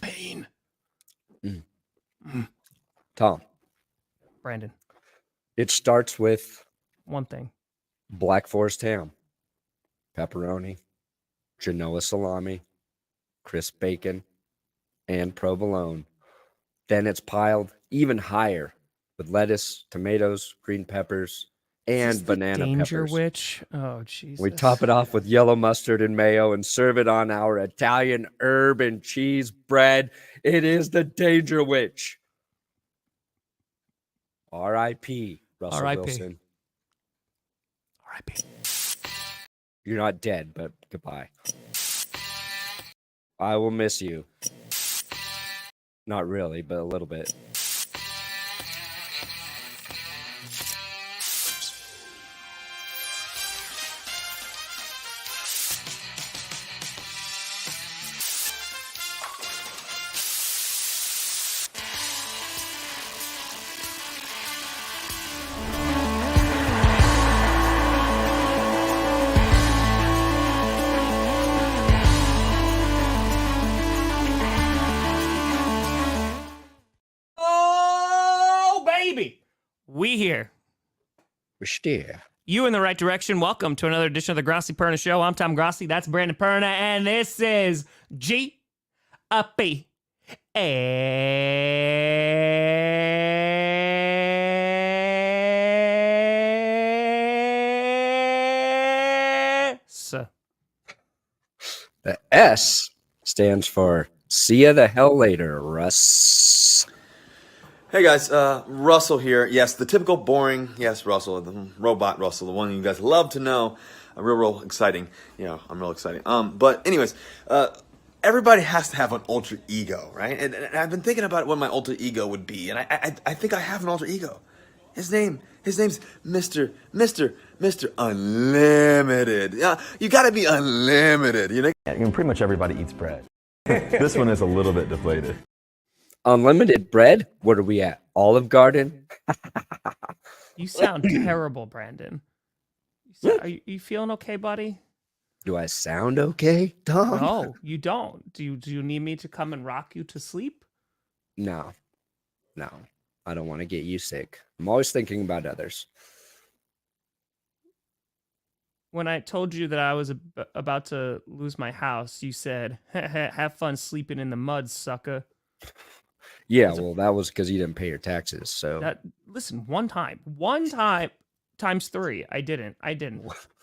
Pain. Tom. Brandon. It starts with one thing. Black Forest ham, pepperoni, Genoa salami, crisp bacon, and provolone. Then it's piled even higher with lettuce, tomatoes, green peppers, and banana Danger peppers. Witch. Oh, Jesus. We top it off with yellow mustard and mayo and serve it on our Italian herb and cheese bread. It is the Danger Witch. R.I.P. Russell R.I.P. Wilson. R.I.P. You're not dead, but goodbye. I will miss you. Not really, but a little bit. We here. We're still. You in the right direction. Welcome to another edition of the Grossi Perna Show. I'm Tom Grossi. That's Brandon Perna. And this is G-A-P. The S stands for see ya the hell later, Russ. Hey guys, Russell here. Yes, the typical boring, yes, Russell, the robot Russell, the one you guys love to know. Real exciting. You know, I'm real exciting. But anyways, everybody has to have an alter ego, right? And I've been thinking about what my alter ego would be, and I think I have an alter ego. His name's Mr. Unlimited. You gotta be unlimited, you know? Yeah, pretty much everybody eats bread. This one is a little bit deflated. Unlimited bread? What are we at? Olive Garden? You sound terrible, Brandon. Are you feeling okay, buddy? Do I sound okay, Tom? No, you don't. Do you need me to come and rock you to sleep? No. I don't want to get you sick. I'm always thinking about others. When I told you that I was about to lose my house, you said, have fun sleeping in the mud, sucker. Yeah, well, that was because you didn't pay your taxes. So listen, one time times three. I didn't.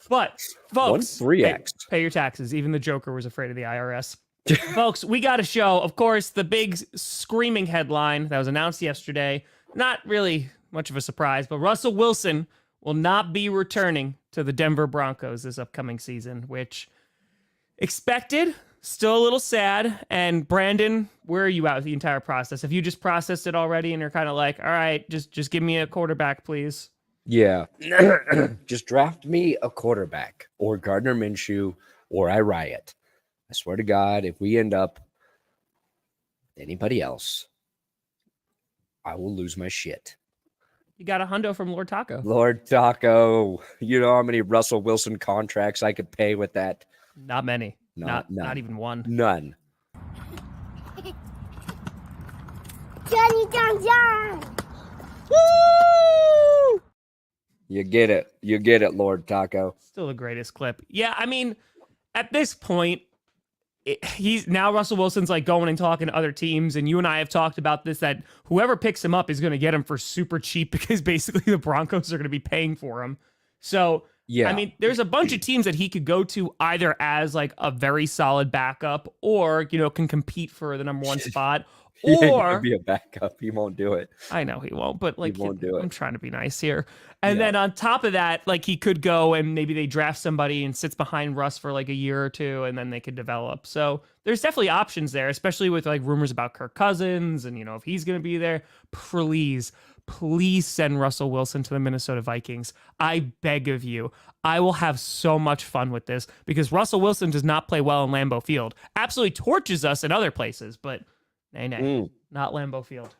But folks, 3x. Pay your taxes. Even the Joker was afraid of the IRS. Folks, we got a show. Of course, the big screaming headline that was announced yesterday. Not really much of a surprise, but Russell Wilson will not be returning to the Denver Broncos this upcoming season, which expected. Still a little sad. And Brandon, where are you at with the entire process? Have you just processed it already and you're kind of like, all right, just give me a quarterback, please? Yeah. Just draft me a quarterback or Gardner Minshew or I riot. I swear to God, if we end up with anybody else, I will lose my shit. You got a hundo from Lord Taco. Lord Taco. You know how many Russell Wilson contracts I could pay with that? Not many. None. Not even one. None. Johnny John. Woo! You get it, Lord Taco. Still the greatest clip. Yeah, I mean, at this point, he's now Russell Wilson's like going and talking to other teams, and you and I have talked about this, that whoever picks him up is going to get him for super cheap because basically the Broncos are going to be paying for him. So, yeah, I mean, there's a bunch of teams that he could go to either as like a very solid backup or, you know, can compete for the number one spot. Or be a backup. He won't do it. I know he won't, but like, he won't do it. I'm trying to be nice here. And then on top of that, like he could go and maybe they draft somebody and sits behind Russ for like a year or two and then they could develop. So there's definitely options there, especially with like rumors about Kirk Cousins and, you know, if he's going to be there. Please send Russell Wilson to the Minnesota Vikings. I beg of you. I will have so much fun with this because Russell Wilson does not play well in Lambeau Field. Absolutely torches us in other places, but nay, not Lambeau Field.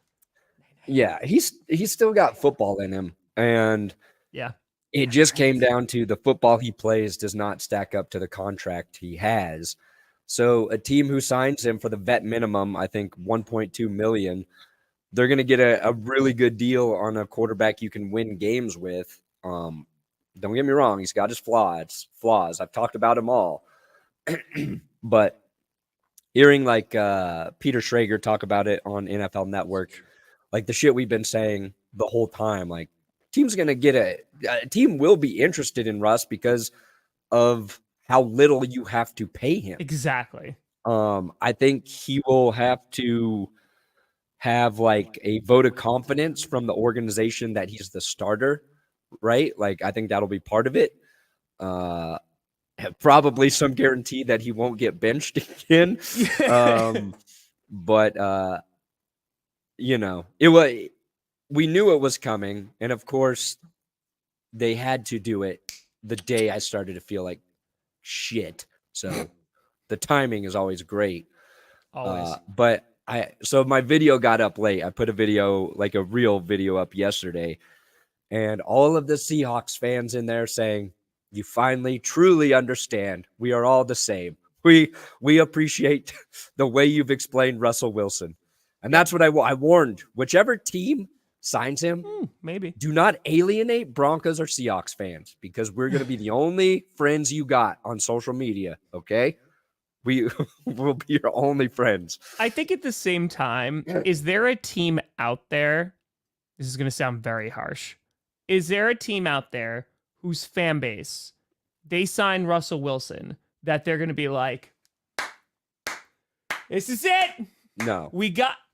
Yeah, he's still got football in him. And yeah, it just came down to the football he plays does not stack up to the contract he has. So a team who signs him for the vet minimum, I think 1.2 million, they're going to get a really good deal on a quarterback you can win games with. Don't get me wrong, he's got his flaws. I've talked about them all. But hearing like Peter Schrager talk about it on NFL Network, like the shit we've been saying the whole time, like team's going to get a team will be interested in Russ because of how little you have to pay him. Exactly. I think he will have to have like a vote of confidence from the organization that he's the starter, right? Like I think that'll be part of it. Probably some guarantee that he won't get benched again. But you know, we knew it was coming, and of course they had to do it the day I started to feel like shit. So the timing is always great. Always. But so my video got up late. I put a video, like a real video up yesterday, and all of the Seahawks fans in there saying, you finally truly understand. We are all the same. We appreciate the way you've explained Russell Wilson. And that's what I warned. Whichever team signs him, maybe do not alienate Broncos or Seahawks fans because we're going to be the only friends you got on social media, okay? We will be your only friends. I think at the same time, is there a team out there? This is going to sound very harsh. Is there a team out there whose fan base, they sign Russell Wilson, that they're going to be like, this is it? No.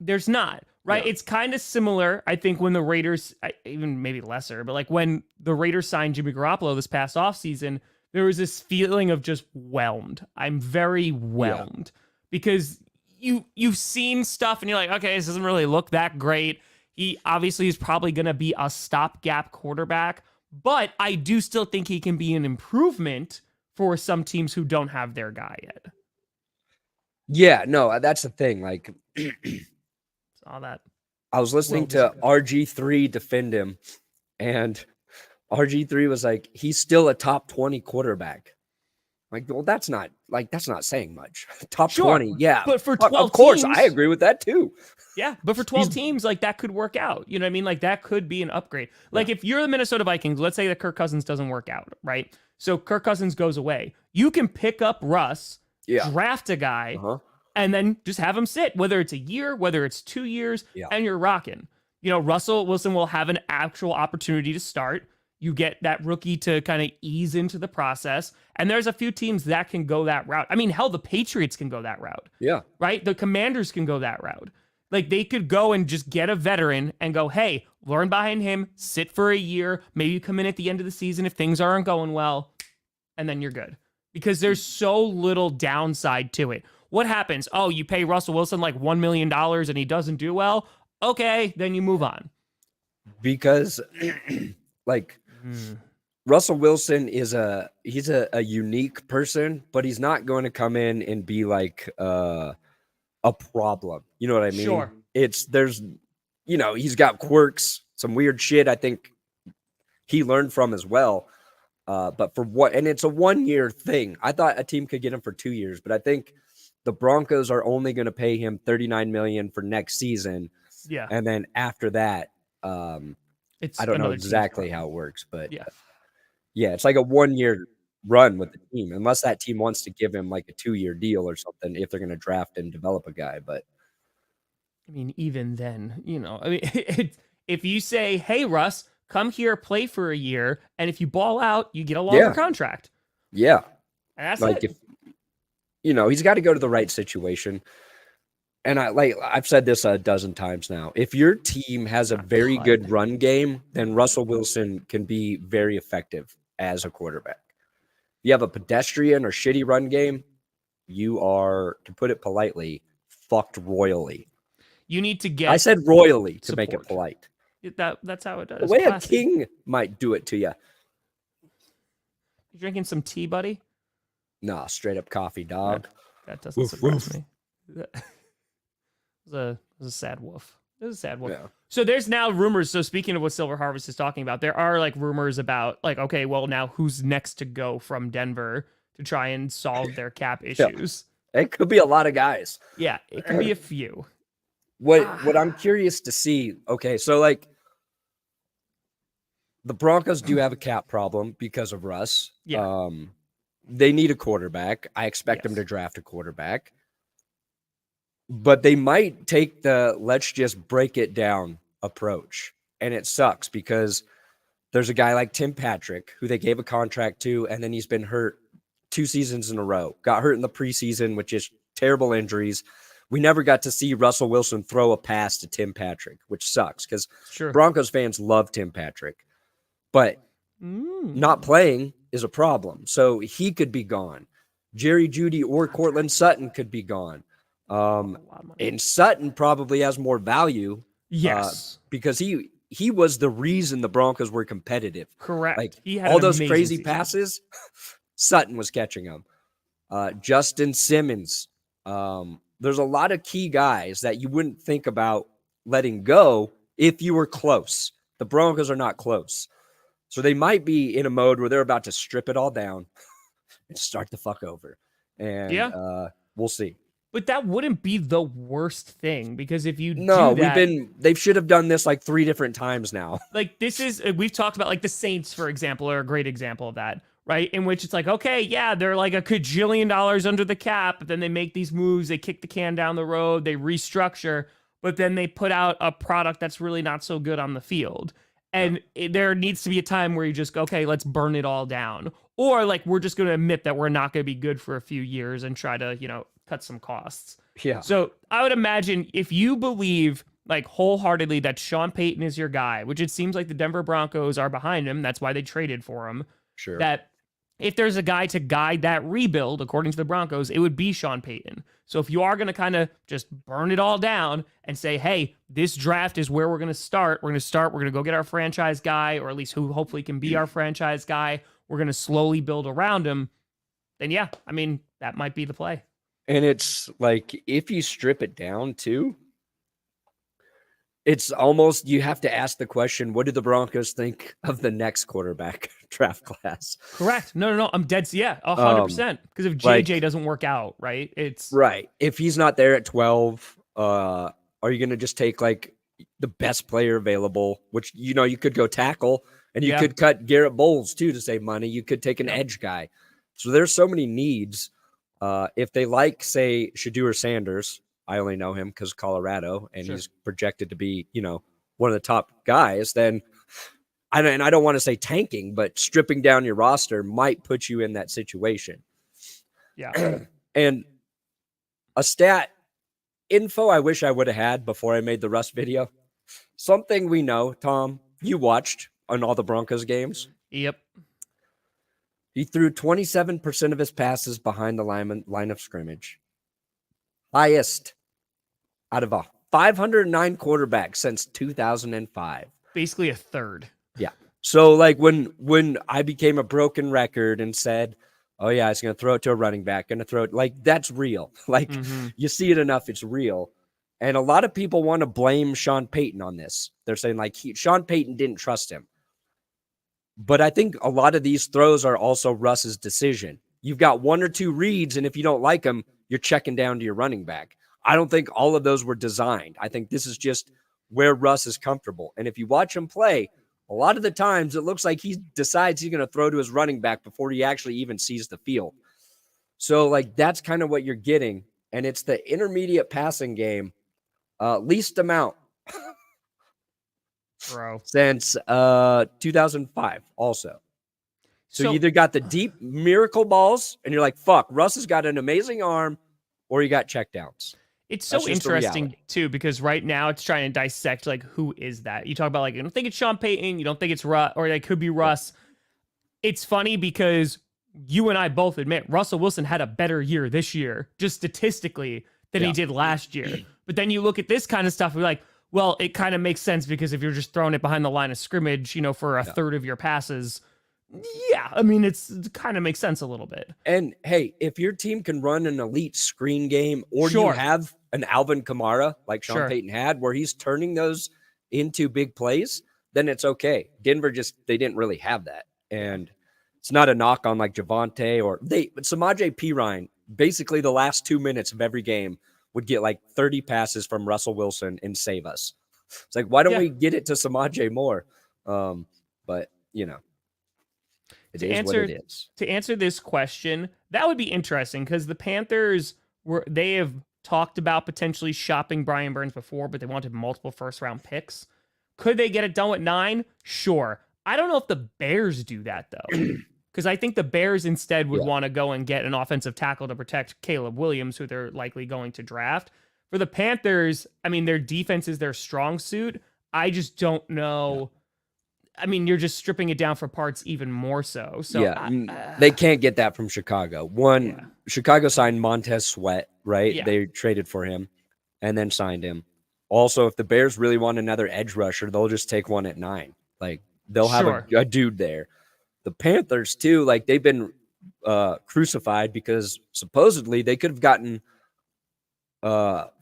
There's not, right? No. It's kind of similar, I think, when the Raiders, even maybe lesser, but like when the Raiders signed Jimmy Garoppolo this past offseason, there was this feeling of just whelmed. I'm very whelmed because you've seen stuff and you're like, okay, this doesn't really look that great. He obviously is probably going to be a stopgap quarterback, but I do still think he can be an improvement for some teams who don't have their guy yet. Yeah, no, that's the thing. Like, all that. I was listening to RG3 defend him, and RG3 was like, he's still a top 20 quarterback. Like, well, that's not saying much. Top 20, yeah. But for 12 of course, teams, I agree with that too. Yeah, but for 12 teams, like that could work out. You know what I mean? Like that could be an upgrade. Like if you're the Minnesota Vikings, let's say that Kirk Cousins doesn't work out, right? So Kirk Cousins goes away. You can pick up Russ, draft a guy, and then just have him sit, whether it's a year, whether it's 2 years, and you're rocking. You know, Russell Wilson will have an actual opportunity to start. You get that rookie to kind of ease into the process. And there's a few teams that can go that route. I mean, hell, the Patriots can go that route. Yeah. Right? The Commanders can go that route. Like, they could go and just get a veteran and go, hey, learn behind him, sit for a year, maybe come in at the end of the season if things aren't going well, and then you're good. Because there's so little downside to it. What happens? Oh, you pay Russell Wilson like $1 million and he doesn't do well? Okay, then you move on. Because, like... Russell Wilson is a unique person, but he's not going to come in and be like a problem. You know what I mean? Sure. There's he's got quirks, some weird shit I think he learned from as well. But for what, and it's a 1 year thing. I thought a team could get him for 2 years, but I think the Broncos are only going to pay him $39 million for next season. Yeah. And then after that, I don't know exactly how it works, but yeah, it's like a 1 year run with the team, unless that team wants to give him like a 2 year deal or something if they're going to draft and develop a guy. But I mean, even then, I mean, if you say, hey, Russ, come here, play for a year, and if you ball out, you get a longer contract. Yeah. And that's like it. If he's got to go to the right situation. And I've said this a dozen times now. If your team has a very good run game, then Russell Wilson can be very effective as a quarterback. If you have a pedestrian or shitty run game, you are, to put it politely, fucked royally. You need to get. I said royally to support. make it polite. That's how it does. The way a king might do it to you. You drinking some tea, buddy? Nah, straight up coffee, dog. That doesn't surprise me. It was a sad wolf. It was a sad wolf. Yeah. So there's now rumors. So speaking of what Silver Harvest is talking about, there are like rumors about like, okay, well now who's next to go from Denver to try and solve their cap issues? It could be a lot of guys. Yeah, it could be a few. What I'm curious to see, okay, so like the Broncos do have a cap problem because of Russ. Yeah. They need a quarterback. I expect them Yes. to draft a quarterback. But they might take the let's just break it down approach. And it sucks because there's a guy like Tim Patrick who they gave a contract to, and then he's been hurt 2 seasons in a row. Got hurt in the preseason, which is terrible injuries. We never got to see Russell Wilson throw a pass to Tim Patrick, which sucks because Sure. Broncos fans love Tim Patrick. But not playing is a problem. So he could be gone. Jerry Jeudy or Cortland Sutton could be gone. And Sutton probably has more value. Yes. Because he was the reason the Broncos were competitive. Correct. Like He had all an those amazing crazy season. passes, Sutton was catching them. Justin Simmons. There's a lot of key guys that you wouldn't think about letting go if you were close. The Broncos are not close. So they might be in a mode where they're about to strip it all down and start the fuck over. And we'll see. But that wouldn't be the worst thing because if you No, do that, they should have done this like 3 different times now. like this is we've talked about like the Saints, for example, are a great example of that, right? In which it's like, okay, yeah, they're like a $1 kajillion under the cap, but then they make these moves, they kick the can down the road, they restructure, but then they put out a product that's really not so good on the field. And there needs to be a time where you just go, okay, let's burn it all down. Or like, we're just going to admit that we're not going to be good for a few years and try to, cut some costs. Yeah. So I would imagine if you believe like wholeheartedly that Sean Payton is your guy, which it seems like the Denver Broncos are behind him. That's why they traded for him. Sure. That if there's a guy to guide that rebuild, according to the Broncos, it would be Sean Payton. So if you are going to kind of just burn it all down and say, hey, this draft is where we're going to start. We're going to go get our franchise guy, or at least who hopefully can be our franchise guy. We're going to slowly build around him. Then yeah, I mean, that might be the play. And it's like, if you strip it down too, it's almost, you have to ask the question, what do the Broncos think of the next quarterback draft class? Correct. No. I'm dead. Yeah, 100%. Because if JJ doesn't work out, right? It's right. If he's not there at 12, are you going to just take like the best player available, which, you could go tackle, and you could cut Garrett Bowles too to save money. You could take an edge guy. So there's so many needs. If they like, say, Shedeur Sanders, I only know him because Colorado, and he's projected to be, one of the top guys, then I don't want to say tanking, but stripping down your roster might put you in that situation. Yeah. And a stat info I wish I would have had before I made the Russ video. Something we know, Tom, you watched on all the Broncos games. Yep. He threw 27% of his passes behind the line of scrimmage. Highest out of a 509 quarterback since 2005. Basically a third. Yeah. So like when I became a broken record and said, oh yeah, it's going to throw it to a running back, going to throw it, like that's real. Like you see it enough, it's real. And a lot of people want to blame Sean Payton on this. They're saying like Sean Payton didn't trust him. But I think a lot of these throws are also Russ's decision. You've got 1 or 2 reads, and if you don't like them, you're checking down to your running back. I don't think all of those were designed. I think this is just where Russ is comfortable. And if you watch him play, a lot of the times it looks like he decides he's going to throw to his running back before he actually even sees the field. So, like, that's kind of what you're getting. And it's the intermediate passing game, least amount. Bro. Since 2005 also. So you either got the deep miracle balls and you're like, fuck, Russ has got an amazing arm, or you got checkdowns. It's so interesting too, because right now it's trying to dissect like, who is that? You talk about like, you don't think it's Sean Payton, you don't think it's Russ, or it could be Russ. It's funny because you and I both admit Russell Wilson had a better year this year, just statistically, than he did last year. But then you look at this kind of stuff, we're like, well, it kind of makes sense because if you're just throwing it behind the line of scrimmage, for a third of your passes, I mean, it kind of makes sense a little bit. And hey, if your team can run an elite screen game, or you have an Alvin Kamara like Sean Payton had, where he's turning those into big plays, then it's okay. Denver they didn't really have that. And it's not a knock on like Javonte but Samaje Perine basically the last 2 minutes of every game would get like 30 passes from Russell Wilson and save us. It's like, why don't we get it to Samaje more? But, you know, it is what it is. To answer this question, that would be interesting because the Panthers they have talked about potentially shopping Brian Burns before, but they wanted multiple first-round picks. Could they get it done with 9? Sure. I don't know if the Bears do that, though, because I think the Bears instead would want to go and get an offensive tackle to protect Caleb Williams, who they're likely going to draft. For the Panthers, I mean, their defense is their strong suit. I just don't know. I mean, you're just stripping it down for parts even more so. So they can't get that from Chicago. Chicago signed Montez Sweat, right? Yeah. They traded for him and then signed him. Also, if the Bears really want another edge rusher, they'll just take one at 9. Like, they'll have a dude there. The Panthers, too, like, they've been crucified because supposedly they could have gotten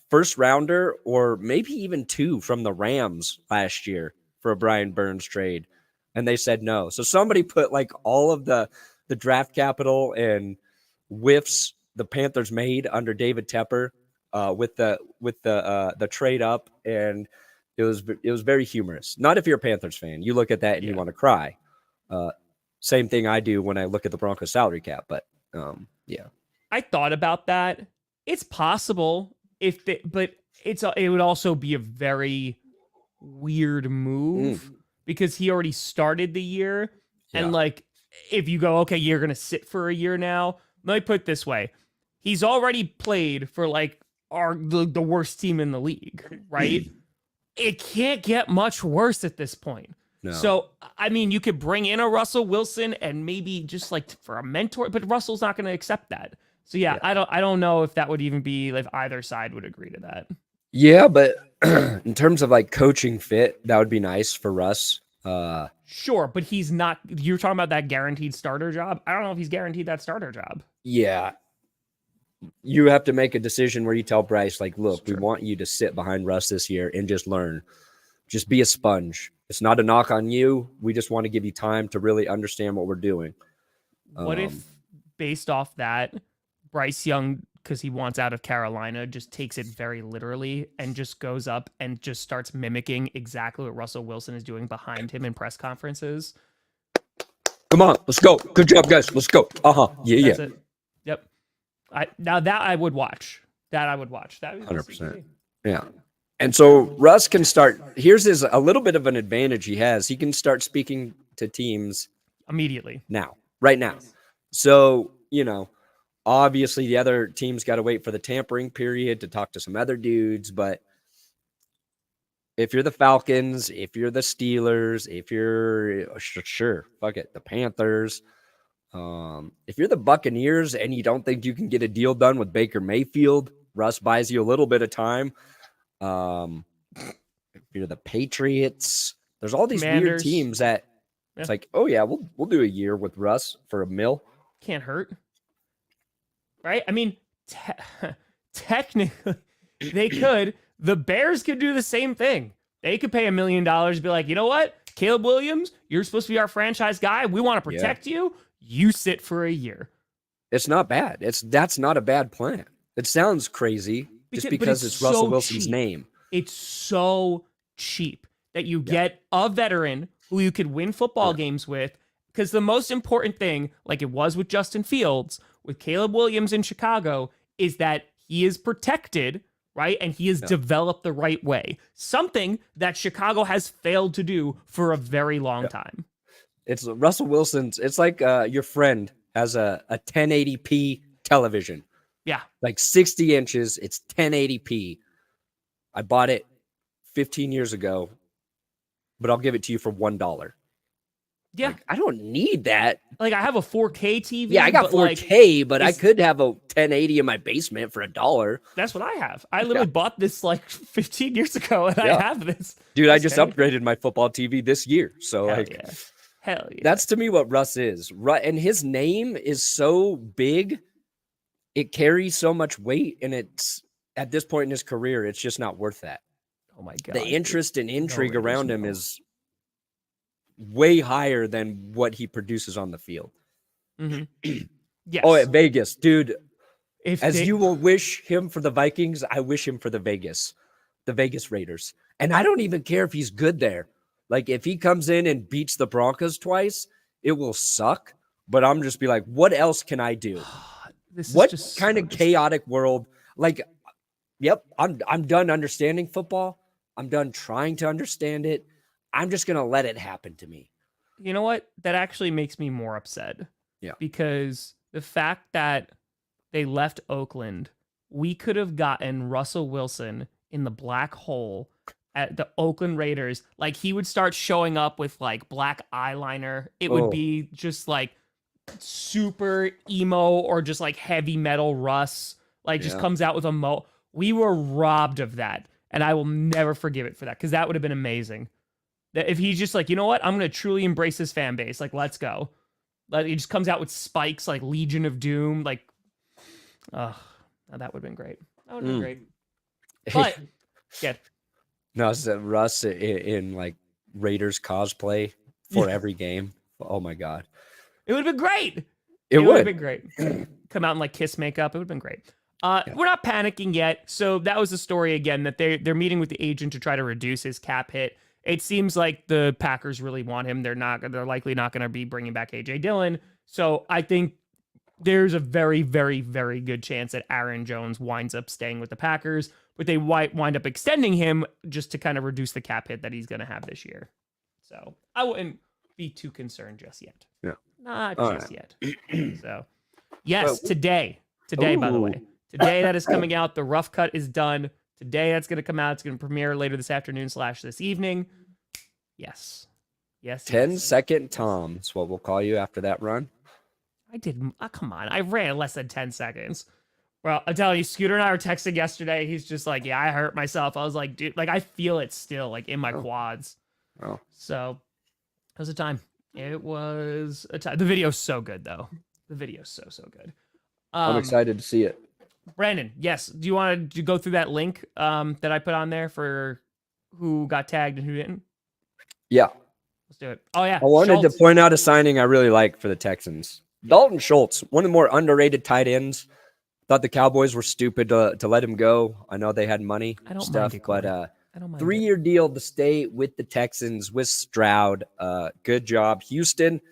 first rounder or maybe even 2 from the Rams last year for a Brian Burns trade, and they said no. So somebody put like all of the draft capital and whiffs the Panthers made under David Tepper with the trade up, and it was very humorous. Not if you're a Panthers fan, you look at that and you want to cry. Same thing I do when I look at the Broncos salary cap, but I thought about that. It's possible but it would also be a very weird move because he already started the year. And like, if you go, okay, you're going to sit for a year now. Let me put it this way. He's already played for like the worst team in the league, right? It can't get much worse at this point. No. So, I mean, you could bring in a Russell Wilson and maybe just like for a mentor, but Russell's not going to accept that. So I don't know if that would even be like either side would agree to that. Yeah, but in terms of like coaching fit, that would be nice for Russ. Sure, but he's not. You're talking about that guaranteed starter job. I don't know if he's guaranteed that starter job. Yeah. You have to make a decision where you tell Bryce, like, look, we want you to sit behind Russ this year and just learn. Just be a sponge. It's not a knock on you. We just want to give you time to really understand what we're doing. What if, based off that, Bryce Young, because he wants out of Carolina, just takes it very literally and just goes up and just starts mimicking exactly what Russell Wilson is doing behind him in press conferences? Come on, let's go. Good job, guys. Let's go. Yeah. That's it. Yep. I would watch. That would 100%. Yeah. And so Russ can start. Here's a little bit of an advantage he has. He can start speaking to teams immediately right now. So, obviously the other team's got to wait for the tampering period to talk to some other dudes. But if you're the Falcons, if you're the Steelers, if you're the Panthers, if you're the Buccaneers and you don't think you can get a deal done with Baker Mayfield, Russ buys you a little bit of time. If you're the Patriots, there's all these weird teams that it's like, oh yeah, we'll do a year with Russ for $1 million. Can't hurt, right? I mean, technically, they could. The Bears could do the same thing. They could pay $1 million, be like, you know what, Caleb Williams, you're supposed to be our franchise guy. We want to protect you. You sit for a year. It's not bad. That's not a bad plan. It sounds crazy just because it's Russell Wilson's name. It's so cheap that you get a veteran who you could win football games with. Because the most important thing, like it was with Justin Fields, with Caleb Williams in Chicago, is that he is protected, right? And he is developed the right way. Something that Chicago has failed to do for a very long time. It's Russell Wilson's. It's like your friend has a 1080p television. Yeah. Like 60 inches. It's 1080p. I bought it 15 years ago, but I'll give it to you for $1. Yeah. Like, I don't need that. Like I have a 4K TV. Yeah, I got 4K, but I could have a 1080 in my basement for $1. That's what I have. I literally bought this like 15 years ago and I have this. Dude, I just upgraded my football TV this year. So Hell yeah. That's to me what Russ is. And his name is so big. It carries so much weight, and it's at this point in his career, it's just not worth that. Oh my God. The interest and intrigue around him is way higher than what he produces on the field. Mm-hmm. Yes. Oh, at Vegas, dude. You will wish him for the Vikings, I wish him for the Vegas Raiders. And I don't even care if he's good there. Like, if he comes in and beats the Broncos twice, it will suck. But I'm just be like, what else can I do? What kind of chaotic world? Like, yep, I'm done understanding football. I'm done trying to understand it. I'm just going to let it happen to me. You know what? That actually makes me more upset. Yeah. Because the fact that they left Oakland, we could have gotten Russell Wilson in the black hole at the Oakland Raiders. Like, he would start showing up with like black eyeliner. It would be just like super emo or just like heavy metal Russ. Like, just comes out with a we were robbed of that. And I will never forgive it for that, because that would have been amazing. That if he's just like, you know what, I'm going to truly embrace his fan base. Like, let's go. Like, he just comes out with spikes, like Legion of Doom. Like, that would have been great. That would have been great. But, yeah. No, it's Russ in like Raiders cosplay for every game. Oh my God. It would have been great. It would have been great. Come out in like Kiss makeup. It would have been great. We're not panicking yet. So that was the story again, that they're meeting with the agent to try to reduce his cap hit. It seems like the Packers really want him. They're likely not going to be bringing back AJ Dillon. So I think there's a very, very, very good chance that Aaron Jones winds up staying with the Packers, but they wind up extending him just to kind of reduce the cap hit that he's going to have this year. So I wouldn't be too concerned just yet. Yeah. Not just yet. So yes, today, by the way, today that is coming out. The rough cut is done. Today that's going to come out. It's going to premiere later this afternoon / this evening. Yes. 10-second Tom. That's what we'll call you after that run. I did. Come on. I ran less than 10 seconds. Well, I'm telling you, Scooter and I were texting yesterday. He's just like, yeah, I hurt myself. I was like, dude, like, I feel it still, like, in my quads. Oh. So it was a time. It was a time. The video's so good, though. The video's so good. I'm excited to see it. Brandon, yes. Do you want to go through that link that I put on there for who got tagged and who didn't? Yeah. Let's do it. Oh, yeah. I wanted to point out a signing I really like for the Texans. Dalton Schultz, one of the more underrated tight ends. Thought the Cowboys were stupid to let him go. I know they had money stuff, but 3-year deal to stay with the Texans with Stroud. Good job, Houston.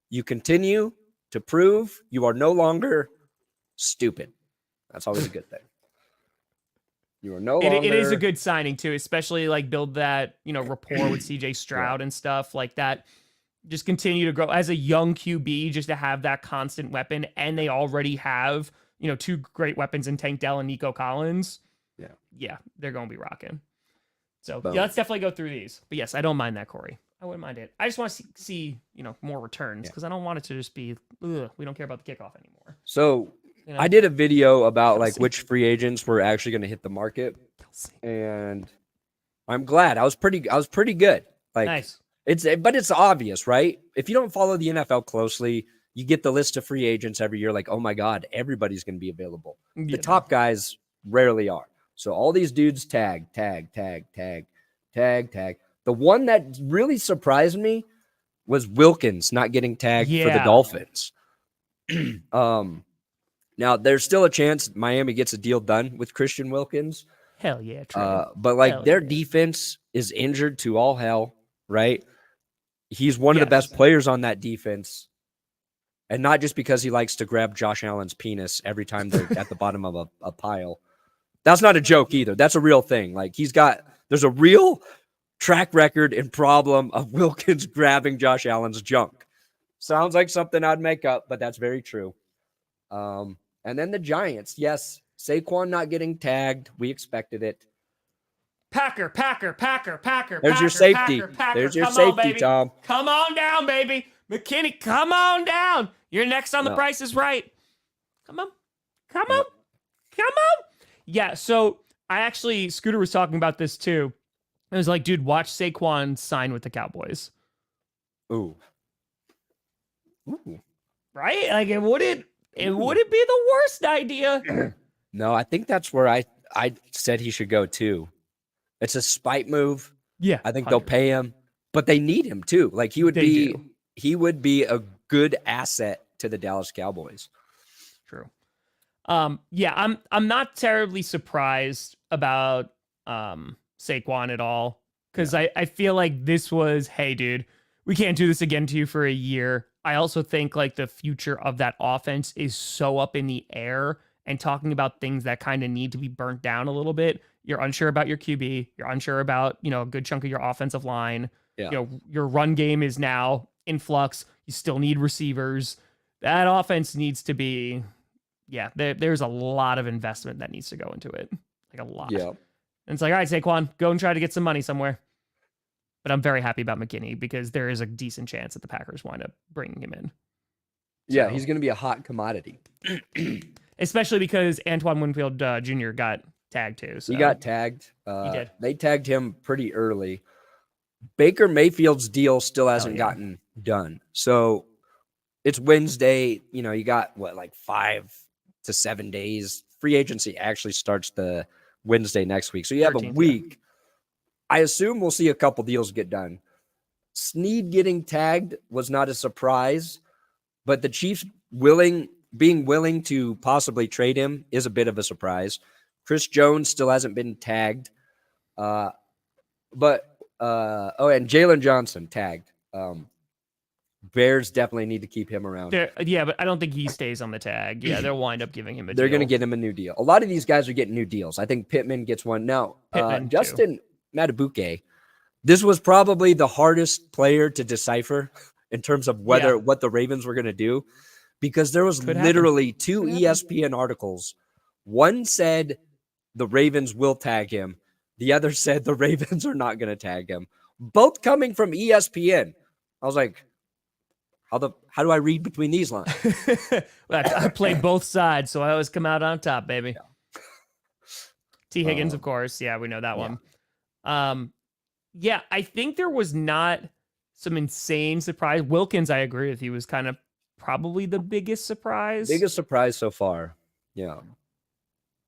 You continue to prove you are no longer stupid. That's always a good thing. You are no longer. It is a good signing too, especially like build that rapport with CJ Stroud and stuff like that. Just continue to grow as a young QB, just to have that constant weapon, and they already have two great weapons in Tank Dell and Nico Collins. Yeah, they're gonna be rocking. So let's definitely go through these. But yes, I don't mind that, Corey. I wouldn't mind it. I just want to see more returns, because I don't want it to just be we don't care about the kickoff anymore. So I did a video about like which free agents were actually going to hit the market, and I'm glad. I was pretty good. Like, nice. But it's obvious, right? If you don't follow the NFL closely, you get the list of free agents every year. Like, oh my God, everybody's going to be available. The top guys rarely are. So all these dudes tag. The one that really surprised me was Wilkins not getting tagged for the Dolphins. Now, there's still a chance Miami gets a deal done with Christian Wilkins. Hell yeah, Trey. But like their defense is injured to all hell, right? He's one of the best players on that defense. And not just because he likes to grab Josh Allen's penis every time they're at the bottom of a pile. That's not a joke either. That's a real thing. Like, there's a real track record and problem of Wilkins grabbing Josh Allen's junk. Sounds like something I'd make up, but that's very true. And then the Giants. Yes, Saquon not getting tagged. We expected it. Packer. There's your safety. There's your safety, Tom. Come on down, baby. McKinney, come on down. You're next on The Price is Right. Come on. Yeah, so Scooter was talking about this too. I was like, dude, watch Saquon sign with the Cowboys. Ooh. Right? Like, it wouldn't be the worst idea. No, I think that's where I said he should go too. It's a spite move. Yeah. I think they'll pay him, but they need him too. Like, he would be a good asset to the Dallas Cowboys. True. Yeah, I'm not terribly surprised about Saquon at all, because I feel like this was, hey, dude, we can't do this again to you for a year. I also think like the future of that offense is so up in the air, and talking about things that kind of need to be burnt down a little bit. You're unsure about your QB. You're unsure about, a good chunk of your offensive line. Yeah. Your run game is now in flux. You still need receivers. That offense needs to be, there's a lot of investment that needs to go into it. Like a lot. Yeah. And it's like, all right, Saquon, go and try to get some money somewhere. But I'm very happy about McKinney, because there is a decent chance that the Packers wind up bringing him in. Yeah, he's going to be a hot commodity. Especially because Antoine Winfield Jr. got tagged too. So. He got tagged. He did. They tagged him pretty early. Baker Mayfield's deal still hasn't gotten done. So it's Wednesday. You got like 5 to 7 days. Free agency actually starts the Wednesday next week. So you have 13th, a week. I assume we'll see a couple deals get done. Snead getting tagged was not a surprise, but the Chiefs being willing to possibly trade him is a bit of a surprise. Chris Jones still hasn't been tagged. And Jalen Johnson tagged. Bears definitely need to keep him around. But I don't think he stays on the tag. Yeah, they'll wind up giving him a They're deal. going to get him a new deal. A lot of these guys are getting new deals. I think Pittman gets one. Now, Justin Matabuke, this was probably the hardest player to decipher in terms of what the Ravens were going to do, because there was literally 2 ESPN articles. One said the Ravens will tag him. The other said the Ravens are not going to tag him. Both coming from ESPN. I was like, how do I read between these lines? I play both sides, so I always come out on top, baby. Yeah. T. Higgins, of course. Yeah, we know that one. I think there was not some insane surprise. Wilkins, I agree with you, was kind of probably the biggest surprise. Biggest surprise so far. Yeah.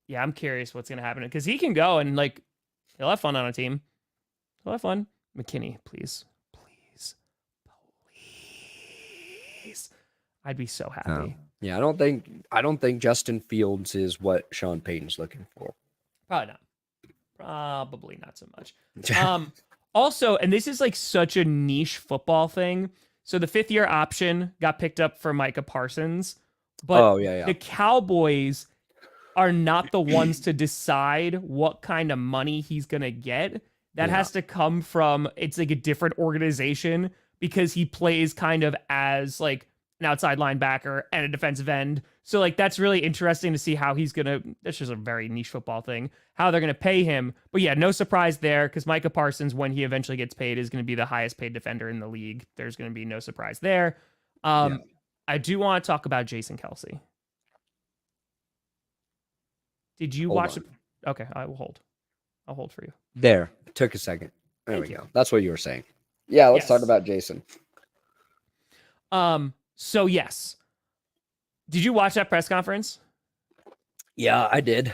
Yeah, I'm curious what's going to happen, because he can go and like he'll have fun on a team. He'll have fun. McKinney, please. I'd be so happy. Yeah, I don't think Justin Fields is what Sean Payton's looking for. Probably not so much. Also, and this is like such a niche football thing. So the 5th-year option got picked up for Micah Parsons, but the Cowboys are not the ones to decide what kind of money he's going to get. That has to come from, it's like a different organization, because he plays kind of as like an outside linebacker and a defensive end. So like, that's really interesting to see how he's going to, that's just a very niche football thing, how they're going to pay him. But yeah, no surprise there, because Micah Parsons, when he eventually gets paid, is going to be the highest paid defender in the league. There's going to be no surprise there. I do want to talk about Jason Kelce. Did you watch it? Okay, I will hold. I'll hold for you. There. Took a second. There we go. That's what you were saying. Yeah, let's talk about Jason. So yes. Did you watch that press conference? Yeah, I did.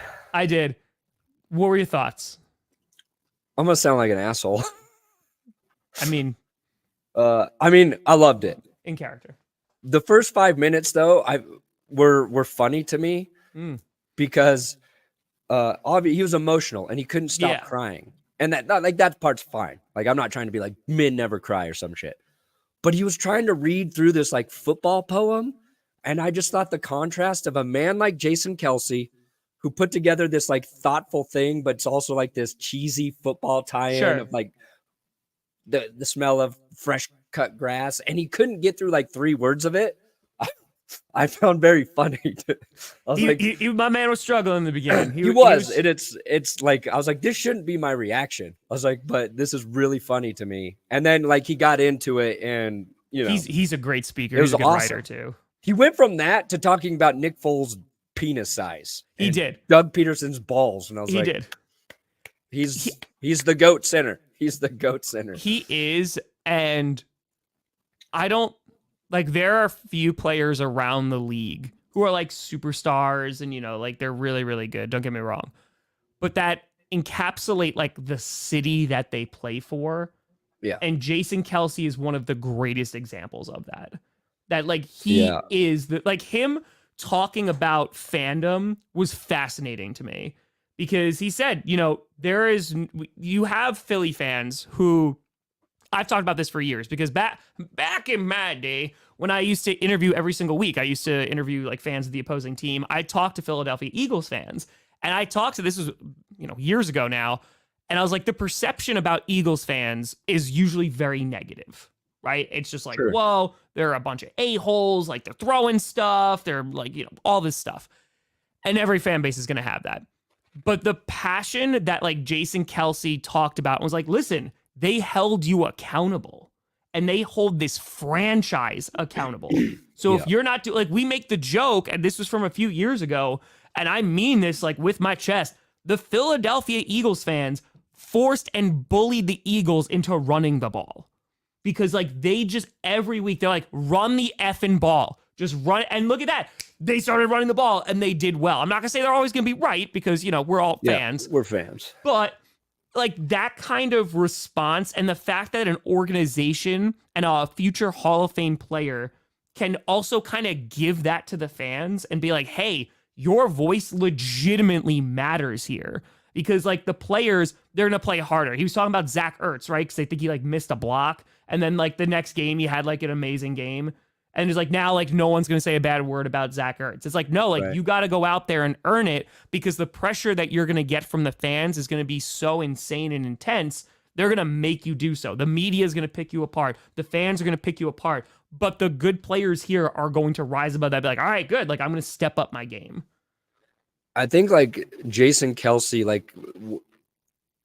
What were your thoughts? I'm gonna sound like an asshole. I mean, I loved it. In character. The first 5 minutes, though, were funny to me because he was emotional and he couldn't stop crying, and that part's fine. Like, I'm not trying to be like men never cry or some shit, but he was trying to read through this like football poem, and I just thought the contrast of a man like Jason Kelce, who put together this like thoughtful thing, but it's also like this cheesy football tie-in of like the smell of fresh cut grass, and he couldn't get through like 3 words of it. I found very funny. My man was struggling in the beginning. He was. And it's like, I was like, this shouldn't be my reaction. I was like, but this is really funny to me. And then like he got into it, and he's a great speaker. He's a good writer too. He went from that to talking about Nick Foles' penis size. He did. Doug Peterson's balls, and I was like, he's the GOAT center. He's the GOAT center. He is, and I don't like. There are few players around the league who are like superstars, and like they're really, really good. Don't get me wrong, but that encapsulate like the city that they play for. Yeah. And Jason Kelce is one of the greatest examples of that. That like he is the like him talking about fandom was fascinating to me because he said, you have Philly fans who I've talked about this for years because back in my day when I used to interview every single week, I used to interview like fans of the opposing team. I talked to Philadelphia Eagles fans and I talked to, this was, years ago now. And I was like, the perception about Eagles fans is usually very negative, right? It's just like, Sure. whoa, they're a bunch of a-holes, like they're throwing stuff. They're like, all this stuff. And every fan base is going to have that. But the passion that like Jason Kelce talked about was like, listen, they held you accountable and they hold this franchise accountable. So if you're not like, we make the joke, and this was from a few years ago, and I mean this like with my chest, the Philadelphia Eagles fans forced and bullied the Eagles into running the ball because like they just every week they're like, run the effing ball, just run. And look at that. They started running the ball and they did well. I'm not gonna say they're always gonna be right because, we're all fans. We're fans. But like that kind of response and the fact that an organization and a future Hall of Fame player can also kind of give that to the fans and be like, hey, your voice legitimately matters here. Because like the players, they're going to play harder. He was talking about Zach Ertz, right? Because they think he like missed a block. And then like the next game, he had like an amazing game. And it's like, now like no one's going to say a bad word about Zach Ertz. It's like, no, like you got to go out there and earn it because the pressure that you're going to get from the fans is going to be so insane and intense. They're going to make you do so. The media is going to pick you apart. The fans are going to pick you apart. But the good players here are going to rise above that. Be like, all right, good. Like I'm going to step up my game. I think like Jason Kelce, like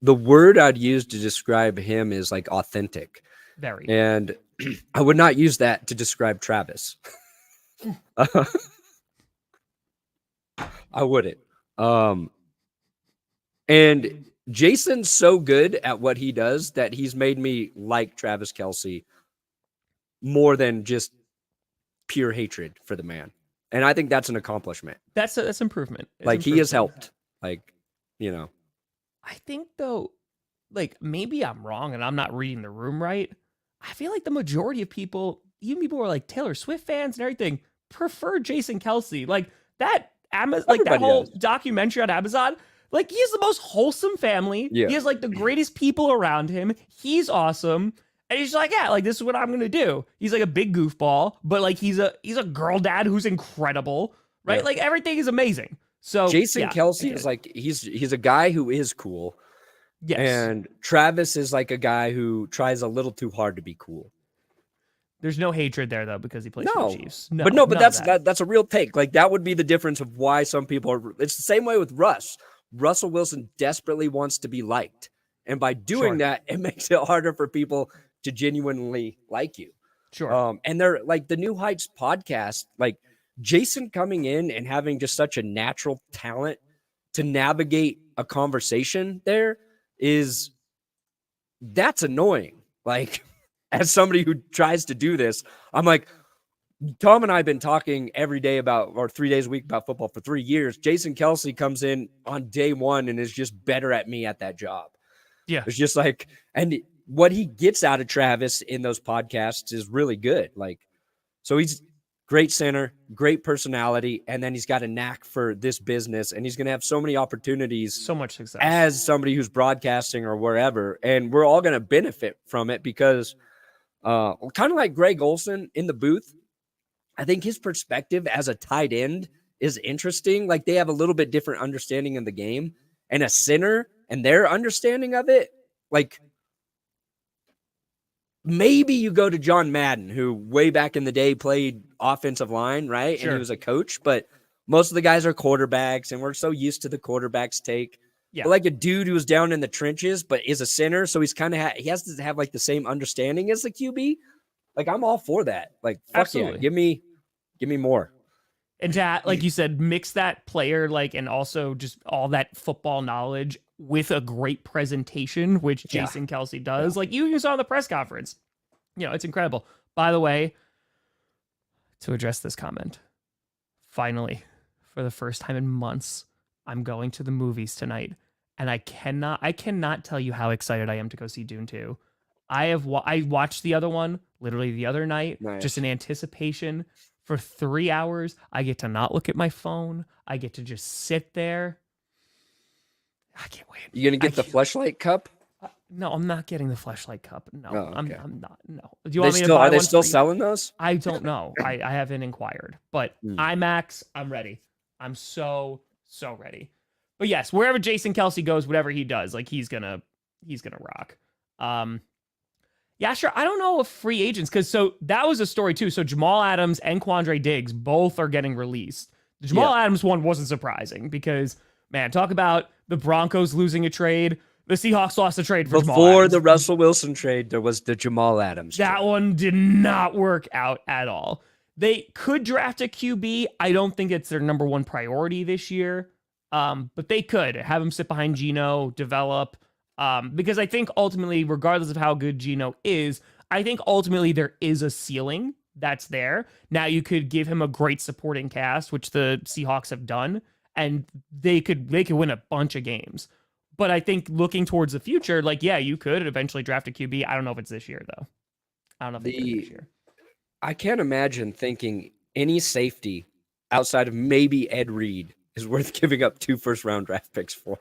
the word I'd use to describe him is like authentic. Very. And I would not use that to describe Travis. I wouldn't. And Jason's so good at what he does that he's made me like Travis Kelce more than just pure hatred for the man. And I think that's an accomplishment. That's improvement. Like he has helped. Like, I think though, like maybe I'm wrong and I'm not reading the room right. I feel like the majority of people, even people who are like Taylor Swift fans and everything, prefer Jason Kelce. Like that that whole documentary on Amazon. Like he has the most wholesome family. Yeah. He has like the greatest people around him. He's awesome. And he's like, yeah, like this is what I'm gonna do. He's like a big goofball, but like he's a girl dad who's incredible, right? Yeah. Like everything is amazing. So Jason Kelce is like he's a guy who is cool. Yes. And Travis is like a guy who tries a little too hard to be cool. There's no hatred there though because he plays for the Chiefs. But that's a real take. Like that would be the difference of why some people are. It's the same way with Russ. Russell Wilson desperately wants to be liked, and by doing that, it makes it harder for people to genuinely like you. Sure. And they're like the New Heights podcast, like Jason coming in and having just such a natural talent to navigate a conversation there that's annoying. Like as somebody who tries to do this, I'm like, Tom and I have been talking every day or 3 days a week about football for 3 years. Jason Kelce comes in on day one and is just better at me at that job. Yeah. It's just like, and what he gets out of Travis in those podcasts is really good. Like, so he's great center, great personality, and then he's got a knack for this business, and he's going to have so many opportunities, so much success as somebody who's broadcasting or wherever, and we're all going to benefit from it because kind of like Greg Olsen in the booth, I think his perspective as a tight end is interesting. Like they have a little bit different understanding of the game, and a center and their understanding of it, like maybe you go to John Madden, who way back in the day played offensive line, right? Sure. And he was a coach, but most of the guys are quarterbacks, and we're so used to the quarterbacks take. Yeah. But like a dude who's down in the trenches, but is a center, so he's kind of he has to have like the same understanding as the QB. Like I'm all for that. Like fuck Absolutely. Yeah, give me more. And to, like you said, mix that player, like, and also just all that football knowledge with a great presentation, which Jason Kelce does. Like you saw in the press conference, it's incredible. By the way, to address this comment, finally, for the first time in months, I'm going to the movies tonight, and I cannot tell you how excited I am to go see Dune 2. I watched the other one literally the other night, just in anticipation for 3 hours. I get to not look at my phone. I get to just sit there. I can't wait. You gonna get the fleshlight cup? No, I'm not getting the fleshlight cup. No, Oh, okay. I'm not. No. Do you want me to buy Are they one still for you? selling those? I don't know. I haven't inquired, but IMAX, I'm ready. I'm so ready. But yes, wherever Jason Kelce goes, whatever he does, like he's gonna rock. Yeah, sure. I don't know if free agents, because so that was a story too. So Jamal Adams and Quandre Diggs both are getting released. The Jamal Adams one wasn't surprising because, man, talk about the Broncos losing a trade. The Seahawks lost a trade for Jamal Before Adams. the Russell Wilson trade, there was the Jamal Adams That trade. one did not work out at all. They could draft a QB. I don't think it's their number one priority this year. But they could have him sit behind Geno, develop. Because I think ultimately, regardless of how good Geno is, I think ultimately there is a ceiling that's there. Now you could give him a great supporting cast, which the Seahawks have done, and they could win a bunch of games. But I think looking towards the future, like, yeah, you could eventually draft a QB. I don't know if it's this year, though. I don't know if it's this year. I can't imagine thinking any safety outside of maybe Ed Reed is worth giving up 2 first-round draft picks for.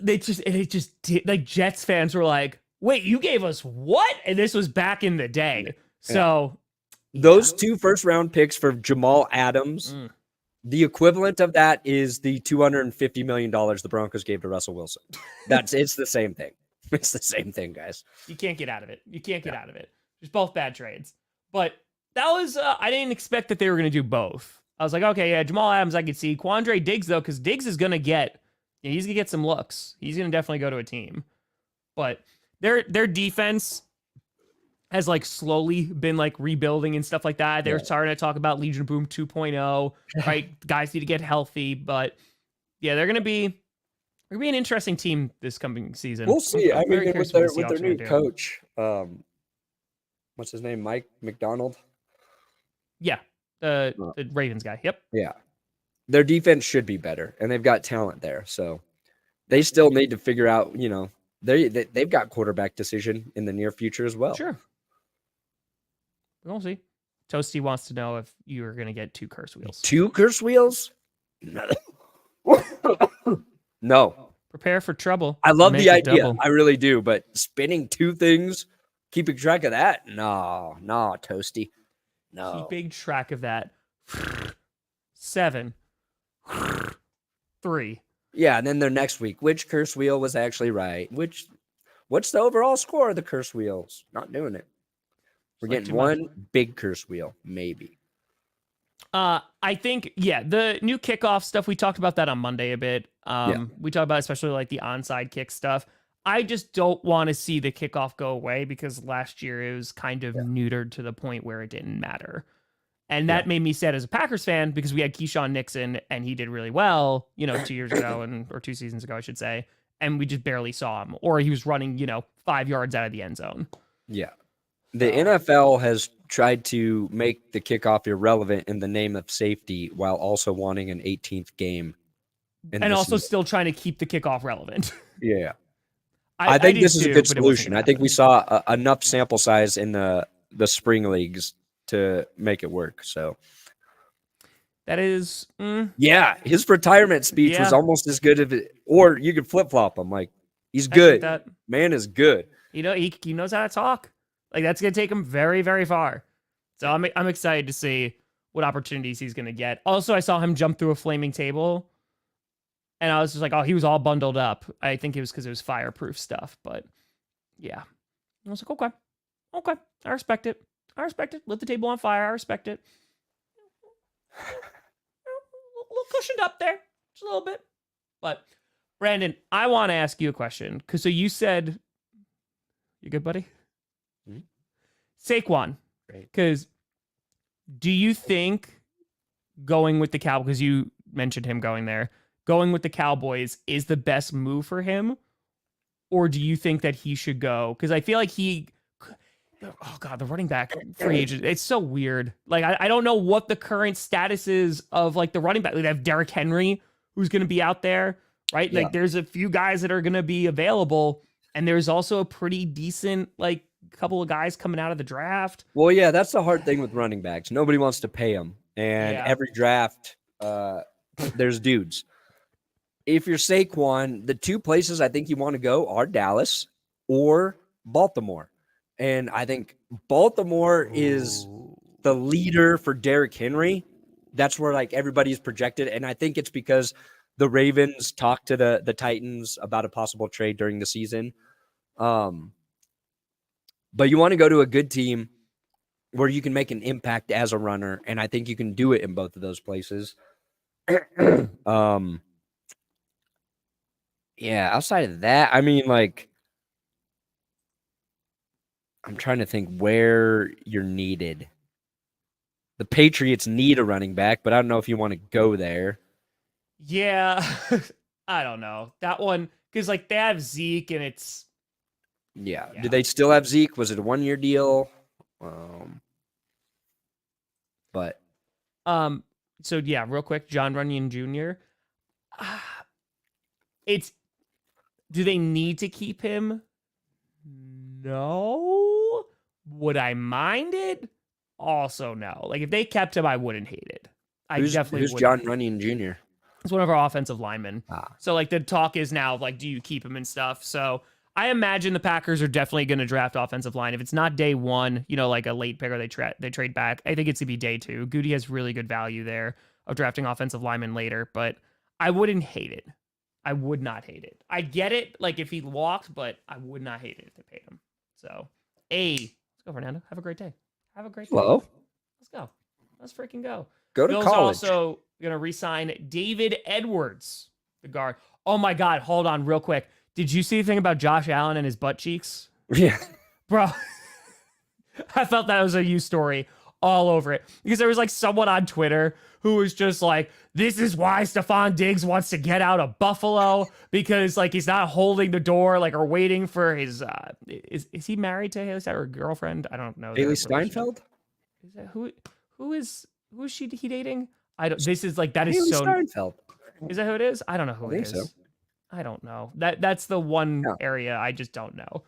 It just did, like, Jets fans were like, wait, you gave us what? And this was back in the day. So those 2 first-round picks for Jamal Adams, the equivalent of that is the $250 million the Broncos gave to Russell Wilson. It's the same thing. It's the same thing, guys. You can't get out of it. You can't get out of it. Just both bad trades. But that was, I didn't expect that they were going to do both. I was like, okay, yeah, Jamal Adams I could see. Quandre Diggs, though, because Diggs is going to get, he's going to get some looks. He's going to definitely go to a team. But their defense has like slowly been like rebuilding and stuff like that. They're starting to talk about Legion of Boom 2.0, right? Guys need to get healthy, but yeah, they're going to be an interesting team this coming season. We'll see. I'm very curious with what the their Seahawks are new gonna do. coach, what's his name? Mike McDonald? Yeah, the Ravens guy. Yep. Yeah. Their defense should be better, and they've got talent there. So they still need to figure out, they've got quarterback decision in the near future as well. Sure. We'll see. Toasty wants to know if you are going to get 2 curse wheels. 2 curse wheels? No. Prepare for trouble. I love Make the it idea. double. I really do. But spinning 2 things, keeping track of that? No, Toasty. No. Keeping track of that. 7. 3. Yeah, and then their next week, which curse wheel was actually right? What's the overall score of the curse wheels? Not doing it. We're Like getting one big curse wheel, maybe. I think, the new kickoff stuff, we talked about that on Monday a bit. We talked about especially like the onside kick stuff. I just don't want to see the kickoff go away because last year it was kind of neutered to the point where it didn't matter. And that made me sad as a Packers fan because we had Keyshawn Nixon and he did really well, 2 years ago or 2 seasons ago, I should say. And we just barely saw him, or he was running, 5 yards out of the end zone. Yeah. The NFL has tried to make the kickoff irrelevant in the name of safety while also wanting an 18th game. And also still trying to keep the kickoff relevant. Yeah. I think this is a good solution. I think we saw enough sample size in the spring leagues to make it work. So that is, yeah, his retirement speech was almost as good as it, or you could flip flop him. Like, he's good. Man is good. He knows how to talk. Like, that's gonna take him very, very far. So I'm excited to see what opportunities he's gonna get. Also, I saw him jump through a flaming table, and I was just like, oh, he was all bundled up. I think it was because it was fireproof stuff, but yeah, I was like, okay, I respect it. Lit the table on fire. I respect it. A little cushioned up there, just a little bit. But Brandon, I want to ask you a question because so you said, you good, buddy? Mm-hmm. Saquon, because do you think going with the Cowboys, because you mentioned him going with the Cowboys is the best move for him? Or do you think that he should go? Because I feel like the running back free agent, it's so weird. Like, I don't know what the current status is of like the running back. They have Derrick Henry, who's going to be out there, right? Yeah. Like, there's a few guys that are going to be available. And there's also a pretty decent, like, couple of guys coming out of the draft. Well, yeah, that's the hard thing with running backs. Nobody wants to pay them. And Yeah. every draft, there's dudes. If you're Saquon, the two places I think you want to go are Dallas or Baltimore. And I think Baltimore is the leader for Derrick Henry. That's where like everybody's projected. And I think it's because the Ravens talked to the Titans about a possible trade during the season. But you want to go to a good team where you can make an impact as a runner. And I think you can do it in both of those places. Yeah, outside of that, I mean, like, I'm trying to think where you're needed. The Patriots need a running back, but I don't know if you want to go there. Yeah, I don't know. That one, because, like, they have Zeke, and it's... Yeah. Yeah. Do they still have Zeke? Was it a one-year deal? But So, yeah, real quick, John Runyon Jr. Do they need to keep him? No. Would I mind it? Also, no. Like, if they kept him, I wouldn't hate it. who's wouldn't John hate it. Runyon Jr.? It's one of our offensive linemen. Ah. So, like, the talk is now, like, do you keep him and stuff? So, I imagine the Packers are definitely going to draft offensive line. If it's not day one, you know, like a late pick or they trade back, I think it's going to be day two. Goody has really good value there of drafting offensive linemen later, but I wouldn't hate it. I would not hate it. I get it, like, if he walked, but I would not hate it if they paid him. So, let's go, Fernando. Have a great day. Have a great day. Hello? Let's go. Let's freaking go. Go to Bill's college. also going to re-sign David Edwards, the guard. Oh, my God. Hold on real quick. Did you see anything about Josh Allen and his butt cheeks? Yeah. Bro, I felt that was a you story all over it. Because there was, like, someone on Twitter who was just like, this is why Stephon Diggs wants to get out of Buffalo, because, like, he's not holding the door, like, or waiting for his, is he married to Haley Steinfeld or girlfriend? I don't know. Haley Steinfeld? Is that who is he dating? I don't, this is like, that is Haley so, Steinfeld. is that who it is? I don't know who I it think is. so. I don't know. That's the one area I just don't know.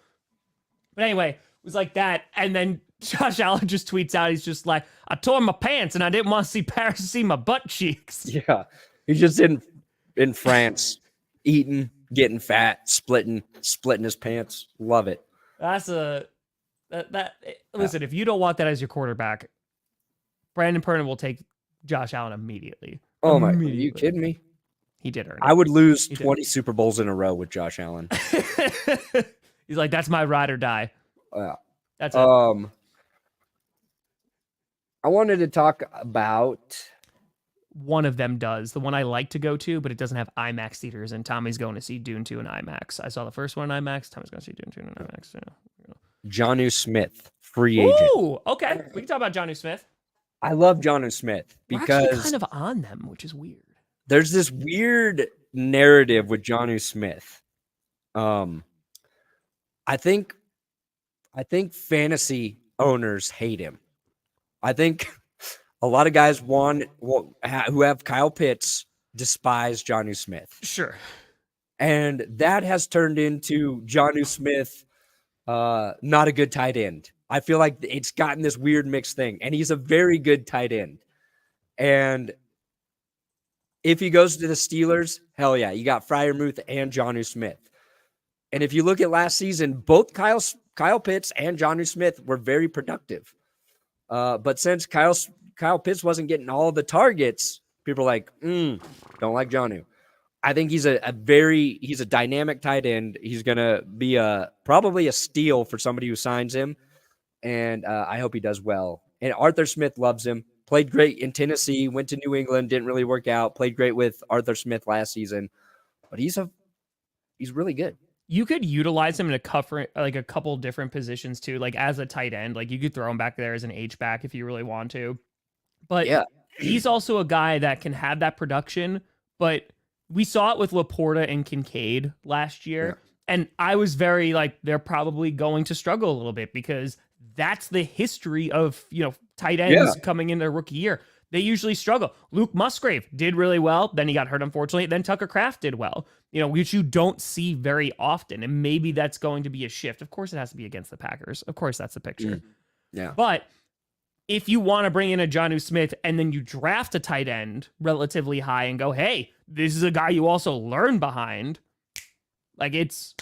But anyway, it was like that. And then Josh Allen just tweets out, he's just like, I tore my pants and I didn't want to see Paris see my butt cheeks. Yeah. He's just in France, eating, getting fat, splitting his pants. Love it. That's listen, if you don't want that as your quarterback, Brandon Perna will take Josh Allen immediately. Oh my, are you kidding me? He did earn it. I would lose He did. 20 Super Bowls in a row with Josh Allen. He's like, that's my ride or die. Yeah. That's it. I wanted to talk about One of them does. The one I like to go to, but it doesn't have IMAX theaters, and Tommy's going to see Dune 2 in IMAX. I saw the first one in IMAX. Tommy's going to see Dune 2 in IMAX. Yeah. Jonnu Smith, free agent. Ooh, okay. We can talk about Jonnu Smith. I love Jonnu Smith We're actually because kind of on them, which is weird. there's this weird narrative with Jonnu Smith. I think fantasy owners hate him. I think a lot of guys who have Kyle Pitts despise Jonnu Smith. Sure. And that has turned into Jonnu Smith, not a good tight end. I feel like it's gotten this weird mixed thing. And he's a very good tight end. And if he goes to the Steelers, hell yeah, you got Freiermuth and Jonnu Smith. And if you look at last season, both Kyle Pitts and Jonnu Smith were very productive. But since Kyle Pitts wasn't getting all the targets, people are like, don't like Jonnu. I think he's a dynamic tight end. He's gonna be probably a steal for somebody who signs him, and I hope he does well. And Arthur Smith loves him. Played great in Tennessee. Went to New England. Didn't really work out. Played great with Arthur Smith last season, but he's really good. You could utilize him in a couple different positions too, like as a tight end. Like you could throw him back there as an H-back if you really want to. But Yeah. he's also a guy that can have that production. But we saw it with Laporta and Kincaid last year. Yeah. And I was very like, they're probably going to struggle a little bit because that's the history of, tight ends coming in their rookie year. they usually struggle. Luke Musgrave did really well. Then he got hurt, unfortunately. Then Tucker Kraft did well, which you don't see very often. And maybe that's going to be a shift. Of course, it has to be against the Packers. Of course, that's the picture. Yeah. But if you want to bring in a Jonnu Smith and then you draft a tight end relatively high and go, hey, this is a guy you also learn behind, like it's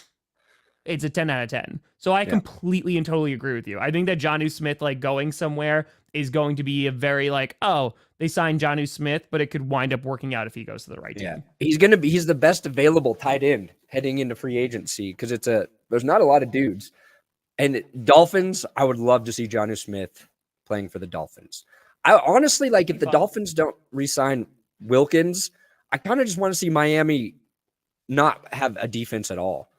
a 10 out of 10. So I completely and totally agree with you. I think that Jonnu Smith, like going somewhere, is going to be a very like, oh, they signed Jonnu Smith, but it could wind up working out if he goes to the right team. He's the best available tight end heading into free agency because there's not a lot of dudes. And Dolphins, I would love to see Jonnu Smith playing for the Dolphins. I honestly, like, if the Dolphins don't re-sign Wilkins, I kind of just want to see Miami not have a defense at all.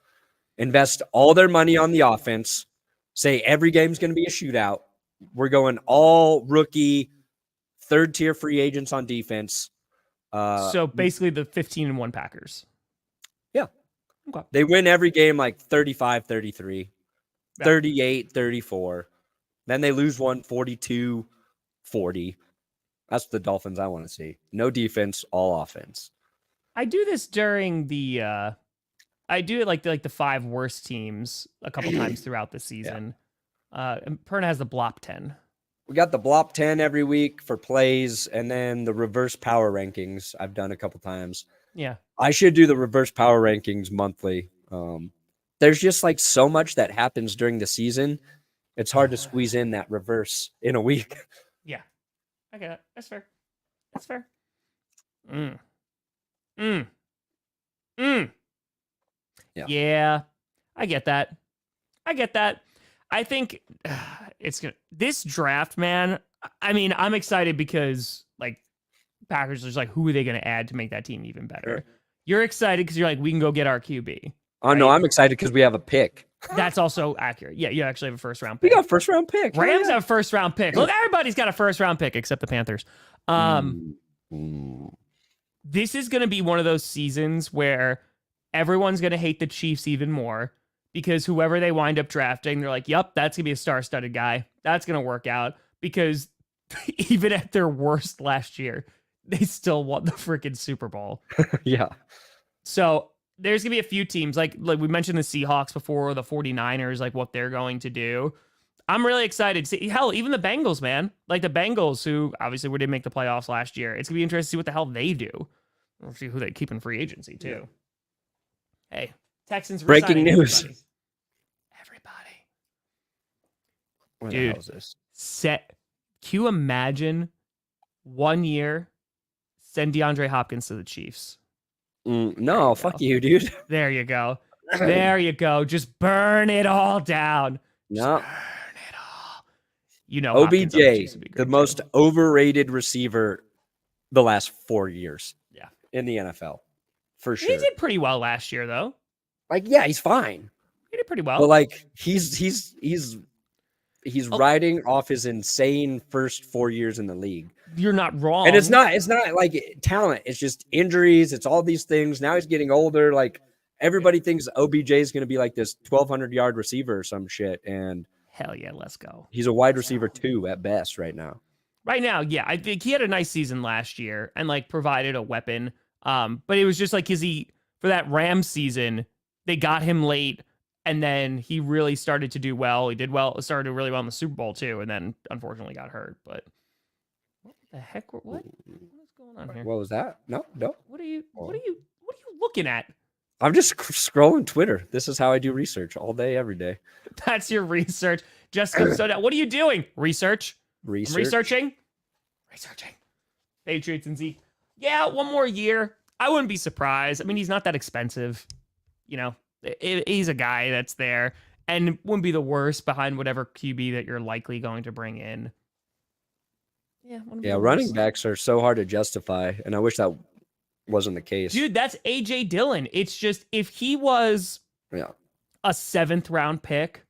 Invest all their money on the offense. Say every game's going to be a shootout. We're going all rookie, third-tier free agents on defense. So basically the 15-1 Packers. Yeah. Okay. They win every game like 35-33, 38-34. Then they lose one 42-40. That's the Dolphins I want to see. No defense, all offense. I do this during the I do it like the 5 worst teams a couple times throughout the season. And Perna has the Blop 10. We got the Blop 10 every week for plays, and then the reverse power rankings I've done a couple times. Yeah. I should do the reverse power rankings monthly. There's just like so much that happens during the season. It's hard to squeeze in that reverse in a week. Yeah. I get it. That's fair. That's fair. Yeah. I get that. I think it's gonna this draft, man. I mean, I'm excited because like Packers are just like, who are they going to add to make that team even better? Sure. You're excited because you're like, we can go get our QB. Oh no, I'm excited because we have a pick. That's also accurate. Yeah, you actually have a first round pick. We got a first round pick. Rams have a first round pick. Look, everybody's got a first round pick except the Panthers. This is going to be one of those seasons where everyone's going to hate the Chiefs even more because whoever they wind up drafting, they're like, yep, that's going to be a star-studded guy. That's going to work out because even at their worst last year, they still won the freaking Super Bowl. Yeah. So there's going to be a few teams, like we mentioned the Seahawks before, the 49ers, like what they're going to do. I'm really excited. See, hell, even the Bengals, man. Like the Bengals, who obviously didn't make the playoffs last year. It's going to be interesting to see what the hell they do. We'll see who they keep in free agency, too. Yeah. Hey, Texans breaking news. Everybody. What Dude, the hell is this? Can you imagine 1 year send DeAndre Hopkins to the Chiefs? No, fuck you, dude. There you go. There you go. Just burn it all down. No. Burn it all. You know, OBJ, the most overrated receiver the last 4 years. Yeah. In the NFL. For sure. He did pretty well last year, though. Like, yeah, he's fine. He did pretty well. But like he's riding off his insane first 4 years in the league. You're not wrong. And it's not like talent. It's just injuries. It's all these things. Now he's getting older. Like everybody thinks OBJ is going to be like this 1,200-yard receiver or some shit. And hell yeah, let's go. He's a wide receiver 2 at best right now. Right now, yeah. I think he had a nice season last year and like provided a weapon. But it was just like for that Rams season, they got him late. And then he really started to do well. He did well, started really well in the Super Bowl too, and then unfortunately got hurt. But what the heck? What is going on here? What was that? No. What are you looking at? I'm just scrolling Twitter. This is how I do research all day, every day. That's your research. Jessica Soda, what are you doing? Research. I'm researching. Patriots and Zeke. Yeah, 1 more year. I wouldn't be surprised. I mean, he's not that expensive. You know. He's a guy that's there and wouldn't be the worst behind whatever QB that you're likely going to bring in. Yeah, running backs are so hard to justify, and I wish that wasn't the case. Dude, that's A.J. Dillon. It's just if he was a 7th round pick,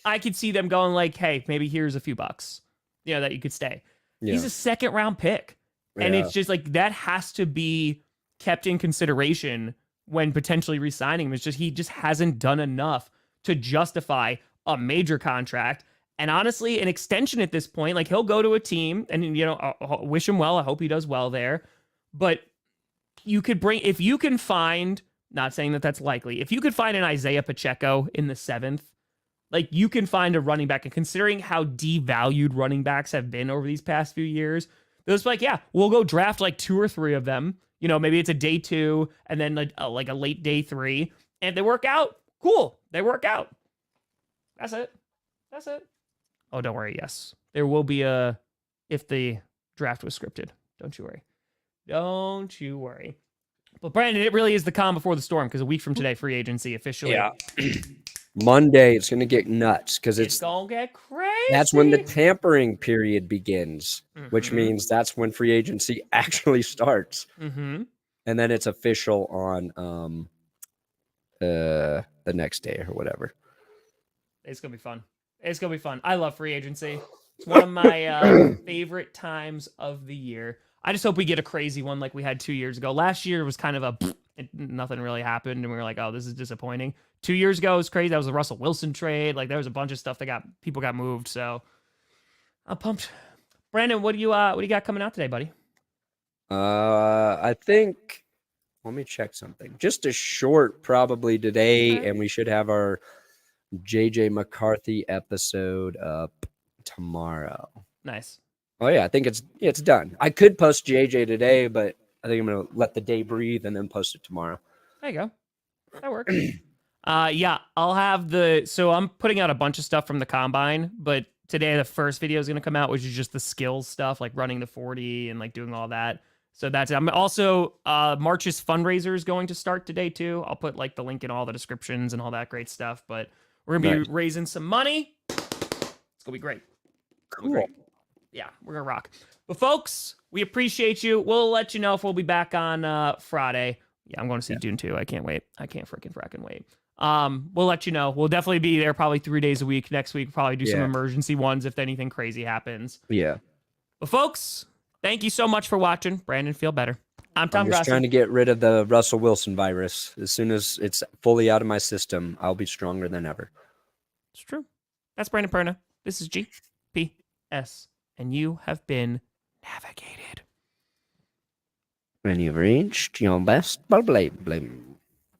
I could see them going like, hey, maybe here's a few bucks, that you could stay. Yeah. He's a 2nd round pick. And it's just like that has to be kept in consideration when potentially re-signing him. It's just he just hasn't done enough to justify a major contract. And honestly, an extension at this point, like he'll go to a team and, I'll wish him well. I hope he does well there. But you could if you can find, not saying that that's likely, if you could find an Isaiah Pacheco in the 7th, like you can find a running back. And considering how devalued running backs have been over these past few years, those like, yeah, we'll go draft like 2 or 3 of them. Maybe it's a day 2 and then like a late day 3. And if they work out, cool. They work out. That's it. Oh, don't worry. Yes, there will be if the draft was scripted. Don't you worry. But Brandon, it really is the calm before the storm because a week from today, free agency officially. Yeah. Monday, it's going to get nuts because it's going to get crazy. That's when the tampering period begins, which means that's when free agency actually starts. And then it's official on the next day or whatever. It's going to be fun. I love free agency. It's one of my favorite times of the year. I just hope we get a crazy one like we had 2 years ago. Last year was kind of nothing really happened, and we were like, oh, this is disappointing. 2 years ago was crazy. That was the Russell Wilson trade. Like there was a bunch of stuff that people got moved. So I'm pumped. Brandon, what do you got coming out today, buddy? I think, let me check something. Just a short probably today, and we should have our JJ McCarthy episode up tomorrow. Nice. Oh yeah, I think it's done. I could post JJ today, but I think I'm gonna let the day breathe and then post it tomorrow. There you go. That works. Yeah, I'll have so I'm putting out a bunch of stuff from the combine, but today the first video is gonna come out, which is just the skills stuff, like running the 40 and like doing all that. So that's it. I'm also March's fundraiser is going to start today too. I'll put like the link in all the descriptions and all that great stuff. But we're gonna be raising some money. It's gonna be great. Cool. Yeah, we're gonna rock. But folks, we appreciate you. We'll let you know if we'll be back on Friday. Yeah, I'm going to see Dune 2. I can't wait. I can't freaking wait. We'll let you know. We'll definitely be there probably 3 days a week. Next week, probably do some emergency ones if anything crazy happens. Yeah. But folks, thank you so much for watching. Brandon, feel better. I'm Tom just Grossi. Trying to get rid of the Russell Wilson virus. As soon as it's fully out of my system, I'll be stronger than ever. It's true. That's Brandon Perna. This is GPS. And you have been navigated. And you've reached your best blame.